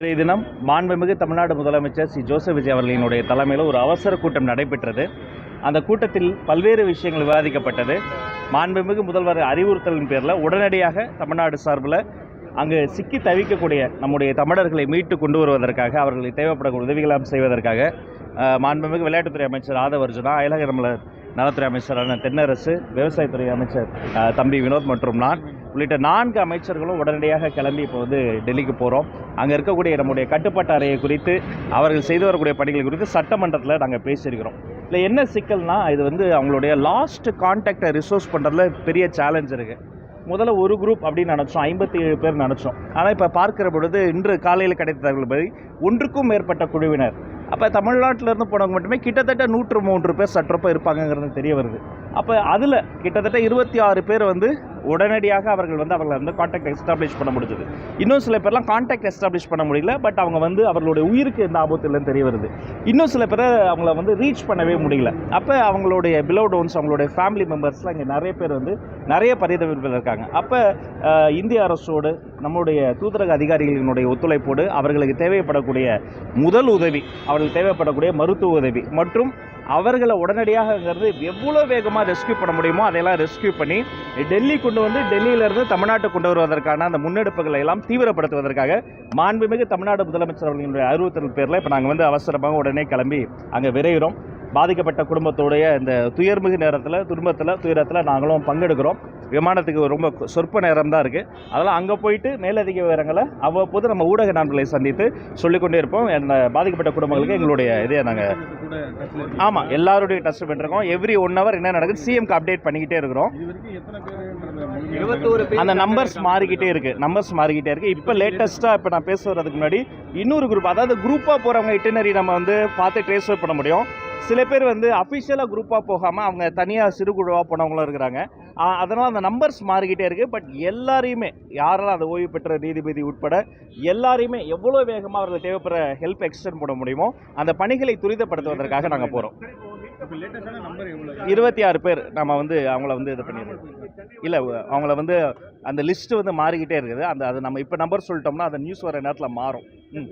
இன்றைய தினம் மாண்புமிகு தமிழ்நாடு முதலமைச்சர் சி ஜோசப் விஜய் அவர்களினுடைய தலைமையில் ஒரு அவசர கூட்டம் நடைபெற்றது. அந்த கூட்டத்தில் பல்வேறு விஷயங்கள் விவாதிக்கப்பட்டது. மாண்புமிகு முதல்வர் அறிவுறுத்தலின் பேரில் உடனடியாக தமிழ்நாடு சார்பில் அங்கு சிக்கி தவிக்கக்கூடிய நம்முடைய தமிழர்களை மீட்டு கொண்டு வருவதற்காக, அவர்களுக்கு தேவைப்படக்கூடிய உதவிகளாம் செய்வதற்காக மாண்புமிகு விளையாட்டுத்துறை அமைச்சர் ஆதவ அர்ஜுனா, அயலக நலத்துறை அமைச்சரான தென்னரசு, விவசாயத்துறை அமைச்சர் தம்பி வினோத் மற்றும் நான் உள்ளிட்ட 4 அமைச்சர்களும் உடனடியாக கிளம்பி இப்போ டெல்லிக்கு போகிறோம். அங்கே இருக்கக்கூடிய நம்முடைய கட்டுப்பாட்டு அறையை குறித்து, அவர்கள் செய்து வரக்கூடிய பணிகள் குறித்து சட்டமன்றத்தில் நாங்கள் பேசியிருக்கிறோம். இல்லை என்ன சிக்கல்னா, இது அவங்களுடைய லாஸ்ட் கான்டாக்டை ரிசோர்ஸ் பண்ணுறதுல பெரிய சேலஞ்ச் இருக்குது. முதல்ல ஒரு குரூப் அப்படின்னு நினச்சோம், 57 பேர் நினச்சோம். ஆனால் இப்போ பார்க்கிற பொழுது இன்று காலையில் கிடைத்த தகவல் படி 1க்கும் மேற்பட்ட குழுவினர், அப்போ தமிழ்நாட்டிலேருந்து போனவங்க மட்டுமே கிட்டத்தட்ட 103 பேர் சற்றப்போ இருப்பாங்கங்கிறது தெரிய வருது. அப்போ அதில் கிட்டத்தட்ட 26 பேர் உடனடியாக அவர்கள் கான்டாக்ட் எஸ்டாப்ளிஷ் பண்ண முடிஞ்சது. இன்னும் சில பேர்லாம் கான்டாக்ட் எஸ்டாப்ளிஷ் பண்ண முடியல. பட் அவங்க அவர்களுடைய உயிருக்கு எந்த ஆபத்து இல்லைன்னு தெரிய வருது. இன்னும் சில பேரை அவங்கள ரீச் பண்ணவே முடியல. அப்போ அவங்களுடைய பிலோட் ஒன்ஸ், அவங்களுடைய ஃபேமிலி மெம்பர்ஸ்லாம் இங்கே நிறைய பேர் நிறைய பரிதவிப்பில் இருக்காங்க. அப்போ இந்திய அரசோடு நம்முடைய தூதரக அதிகாரிகளினுடைய ஒத்துழைப்போடு அவர்களுக்கு தேவைப்படக்கூடிய முதல் உதவி, அவர்களுக்கு தேவைப்படக்கூடிய மருத்துவ உதவி மற்றும் அவர்களை உடனடியாகங்கிறது எவ்வளோ வேகமாக ரெஸ்கியூ பண்ண முடியுமோ அதையெல்லாம் ரெஸ்கியூ பண்ணி டெல்லி கொண்டு டெல்லியிலிருந்து தமிழ்நாட்டை கொண்டு வருவதற்கான அந்த முன்னெடுப்புகளை எல்லாம் தீவிரப்படுத்துவதற்காக மாண்புமிகு தமிழ்நாடு முதலமைச்சர் அவர்களுடைய அறிவுறுத்தல் பேரில் இப்போ நாங்கள் அவசரமாக உடனே கிளம்பி அங்கே விரைகிறோம். பாதிக்கப்பட்ட குடும்பத்தோடைய இந்த துயர்மிகு துயரத்தில் நாங்களும் பங்கெடுக்கிறோம். விமானத்துக்கு ரொம்ப சொற்ப நேரம் தான் இருக்குது. அதெல்லாம் அங்கே போயிட்டு மேலதிக விவரங்களை அவ்வப்போது நம்ம ஊடக நண்பர்களை சந்தித்து சொல்லிக்கொண்டே இருப்போம். இந்த பாதிக்கப்பட்ட குடும்பங்களுக்கு எங்களுடைய இதே நாங்கள் எல்லாருடைய டச் பண்ணிருக்கோம். எவ்ரி 1 hour என்ன நடக்குது சிஎம்க்கு அப்டேட் பண்ணிக்கிட்டே இருக்கிறோம். அந்த நம்பர்ஸ் மாறிக்கிட்டே இருக்கு. இப்போ லேட்டஸ்ட்டாக இப்போ நான் பேச வர்றதுக்கு முன்னாடி இன்னொரு குரூப், அதாவது குரூப்பாக போகிறவங்க இட்டினரி நம்ம பார்த்து ட்ரேஸ் பண்ண முடியும். சில பேர் அஃபிஷியலாக குரூப்பாக போகாமல் அவங்க தனியாக சிறு குழுவாக போனவங்களும் இருக்கிறாங்க. அதனால் அந்த நம்பர்ஸ் மாறிக்கிட்டே இருக்குது. பட் எல்லாரையுமே, யாரெல்லாம் அந்த ஓய்வு பெற்ற நீதிபதி உட்பட எல்லாரையுமே எவ்வளோ வேகமாக அவர்களுக்கு தேவைப்படுற ஹெல்ப் எக்ஸ்டெண்ட் பண்ண முடியுமோ அந்த பணிகளை துரிதப்படுத்துவதற்காக நாங்கள் போகிறோம். 26 பேர் நம்ம அவங்கள இது பண்ணிடுறோம். இல்லை, அவங்கள அந்த லிஸ்ட்டு மாறிக்கிட்டே இருக்குது. அது நம்ம இப்போ நம்பர் சொல்லிட்டோம்னா அந்த நியூஸ் வர நேரத்தில் மாறும்.